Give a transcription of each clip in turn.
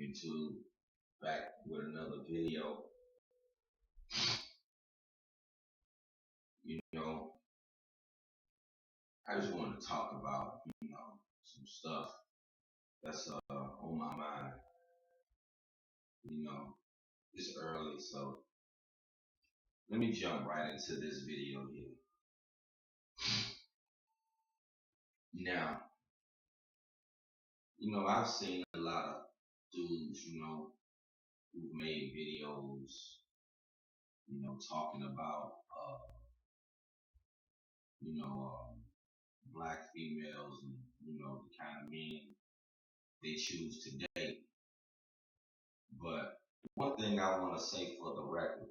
into back with another video. You know, I just wanted to talk about, some stuff that's on my mind. You know, it's early, so let me jump right into this video here. Now, I've seen a lot of dudes, who've made videos, talking about, you know, um, black females and, the kind of men they choose to date. But one thing I want to say for the record,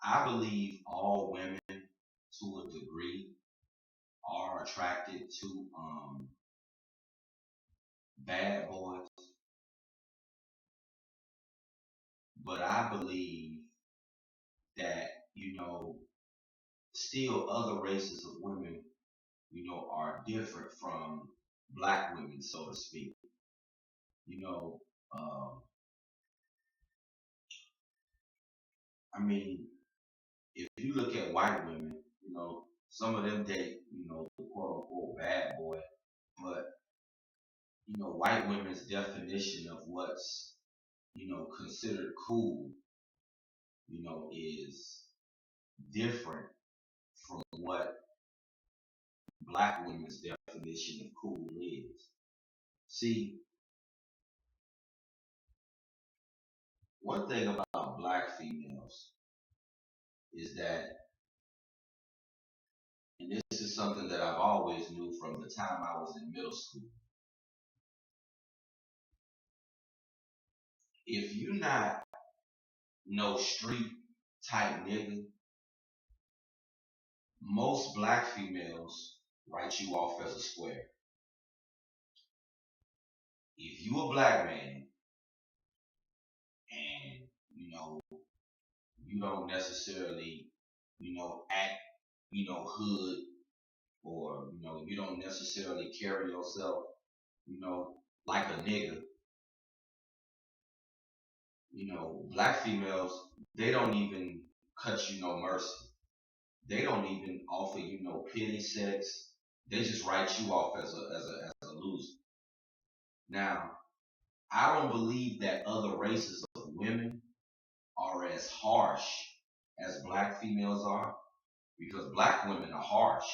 I believe all women to a degree are attracted to bad boys, but I believe that, still other races of women, are different from black women, so to speak. You know, um, I mean, if you look at white women, some of them date, the quote unquote bad boy, but white women's definition of what's, considered cool, is different from what black women's definition of cool is. See, one thing about black females is that, and this is something that I've always knew from the time I was in middle school, if you're not no street type nigga, most black females write you off as a square. If you a black man and you don't necessarily act hood, or you don't necessarily carry yourself like a nigga, black females, they don't even cut you no mercy. They don't even offer you no pity sex. They just write you off as a loser. Now, I don't believe that other races of women are as harsh as black females are, because black women are harsh.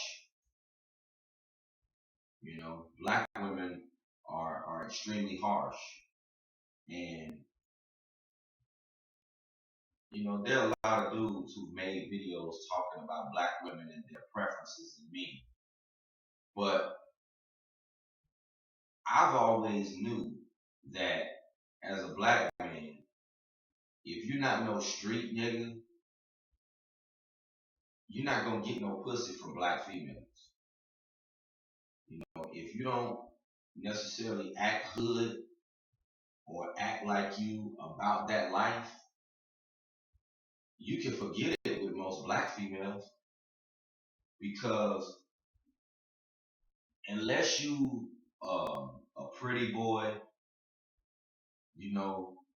Black women are extremely harsh. And, there are a lot of dudes who've made videos talking about black women and their preferences and me. But I've always knew that as a black man, if you're not no street nigga, you're not gonna get no pussy from black females. If you don't necessarily act hood or act like you about that life, you can forget it with most black females, because unless you a pretty boy,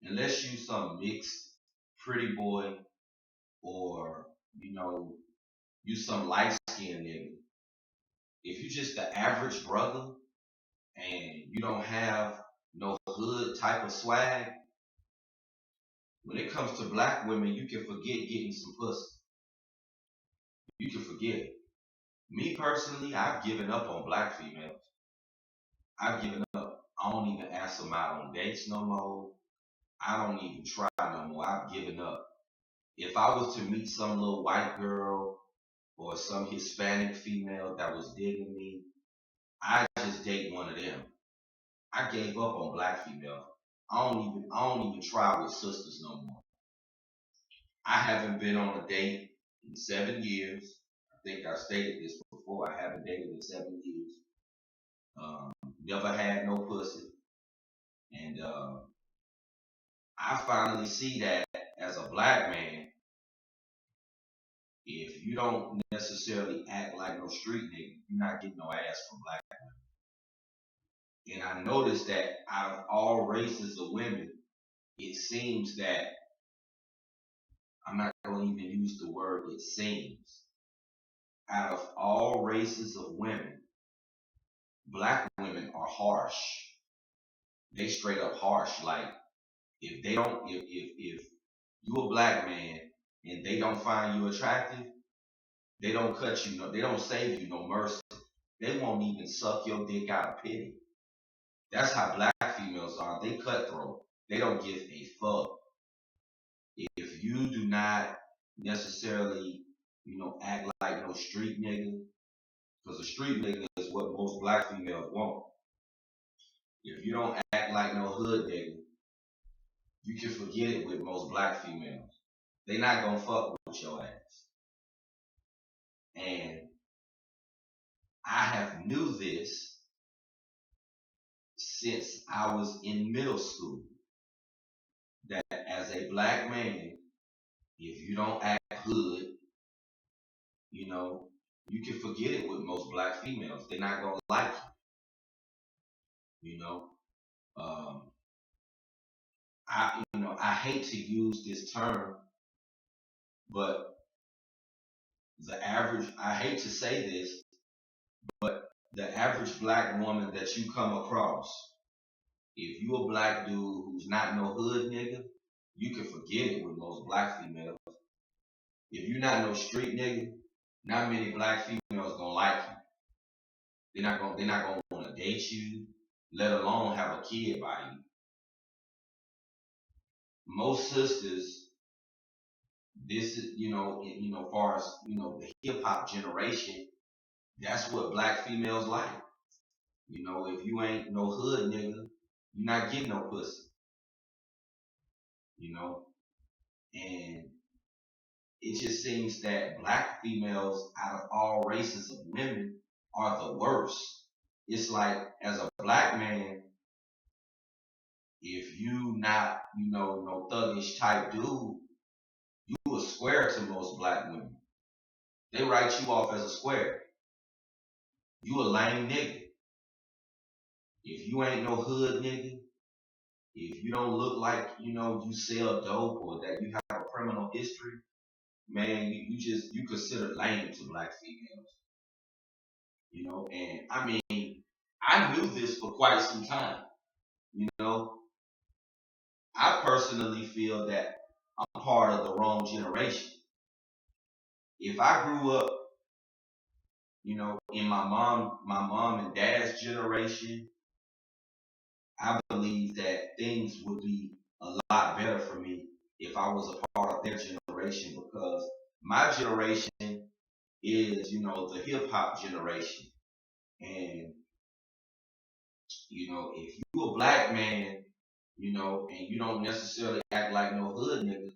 unless you some mixed pretty boy, or you some light skinned nigga, if you just the average brother and you don't have no hood type of swag, when it comes to black women, you can forget getting some pussy. You can forget it. Me personally, I've given up on black females. I've given up. I don't even ask them out on dates no more. I don't even try no more. I've given up. If I was to meet some little white girl or some Hispanic female that was digging me, I just date one of them. I gave up on black females. I don't even try with sisters no more. I haven't been on a date in 7 years. I think I stated this before. I haven't dated in 7 years. Never had no pussy. And I finally see that as a black man, if you don't necessarily act like no street nigga, you're not getting no ass from black And I noticed that out of all races of women, it seems that I'm not going to even use the word it seems. Out of all races of women, black women are harsh. They straight up harsh. Like if they don't, if you a black man and they don't find you attractive, they don't cut you. No, they don't save you no mercy. They won't even suck your dick out of pity. That's how black females are. They cutthroat. They don't give a fuck. If you do not necessarily, act like no street nigga, because a street nigga is what most black females want. If you don't act like no hood nigga, you can forget it with most black females. They not gonna fuck with your ass. And I have knew this since I was in middle school. That as a black man, if you don't act hood, you know, you can forget it with most black females. They're not gonna like you. Um, I hate to use this term, but I hate to say this, but the average black woman that you come across, if you a black dude who's not no hood nigga, you can forget it with most black females. If you're not no street nigga, not many black females gonna like you. They're not gonna want to date you, let alone have a kid by you. Most sisters, this is far as the hip hop generation, that's what black females like. If you ain't no hood nigga, you're not getting no pussy. You know, and it just seems that black females, out of all races of women, are the worst. It's like as a black man, if you not, no thuggish type dude, you a square to most black women. They write you off as a square. You a lame nigga. If you ain't no hood nigga, if you don't look like, you sell dope or that you have a criminal history, man, you consider lame to black females. And I mean, I knew this for quite some time. You know, I personally feel that I'm part of the wrong generation. If I grew up, in my mom and dad's generation, I believe that things would be a lot better for me if I was a part of their generation because my generation is, the hip hop generation. And, if you a black man, and you don't necessarily act like no hood nigga,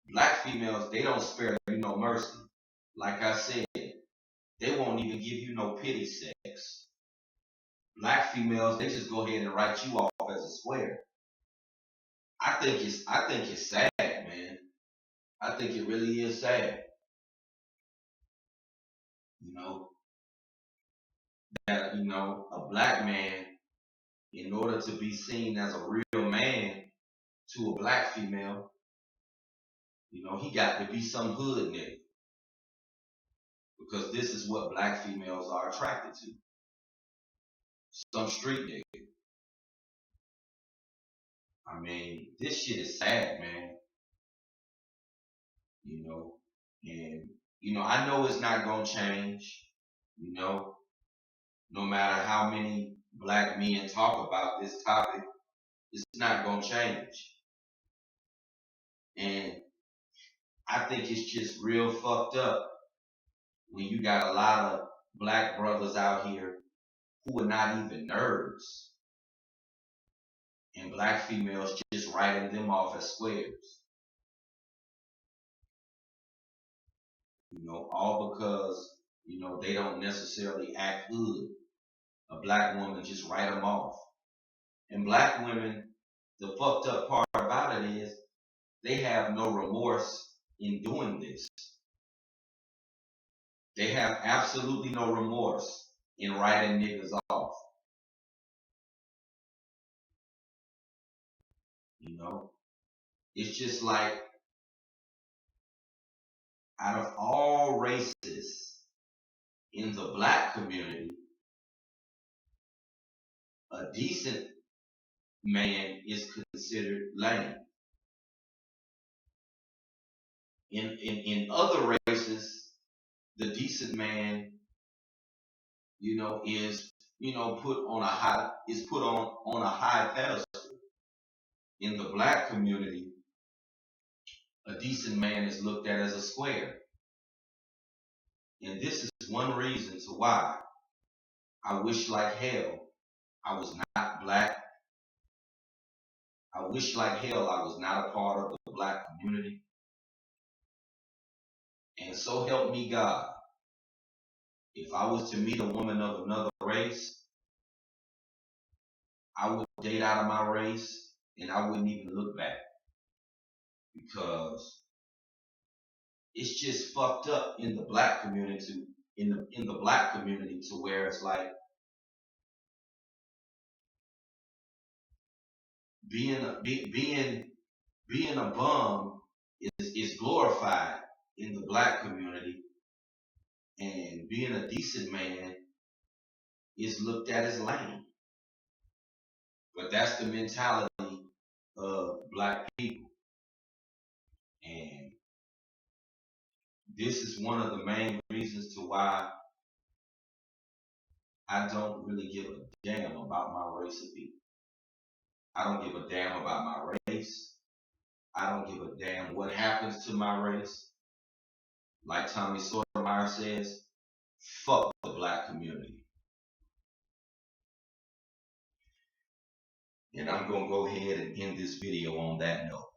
black females, they don't spare you no mercy. Like I said, they won't even give you no pity sex. Black females, they just go ahead and write you off as a square. I think it's sad, man. I think it really is sad. You know, that, a black man, in order to be seen as a real man to a black female, he got to be some hood nigga. Because this is what black females are attracted to. Some street nigga. I mean, this shit is sad, man. You know, and I know it's not gonna change. You know, no matter how many black men talk about this topic, it's not gonna change. And I think it's just real fucked up when you got a lot of black brothers out here who are not even nerds, and black females just writing them off as squares. All because, they don't necessarily act hood. A black woman just write them off. And black women, the fucked up part about it is they have no remorse in doing this. They have absolutely no remorse in writing niggas off. know, it's just like out of all races in the black community, a decent man is considered lame. In other races, the decent man, is put on a high pedestal. In the black community, a decent man is looked at as a square. And this is one reason to why I wish like hell I was not black. I wish like hell I was not a part of the black community. And so help me God, if I was to meet a woman of another race, I would date out of my race and I wouldn't even look back, because it's just fucked up in the black community, in the black community, to where it's like being a bum is glorified in the black community, and being a decent man is looked at as lame. But that's the mentality of black people. And this is one of the main reasons to why I don't really give a damn about my race of people. I don't give a damn about my race. I don't give a damn what happens to my race. Like Tommy Sotomayor says, fuck the black community. And I'm going to go ahead and end this video on that note.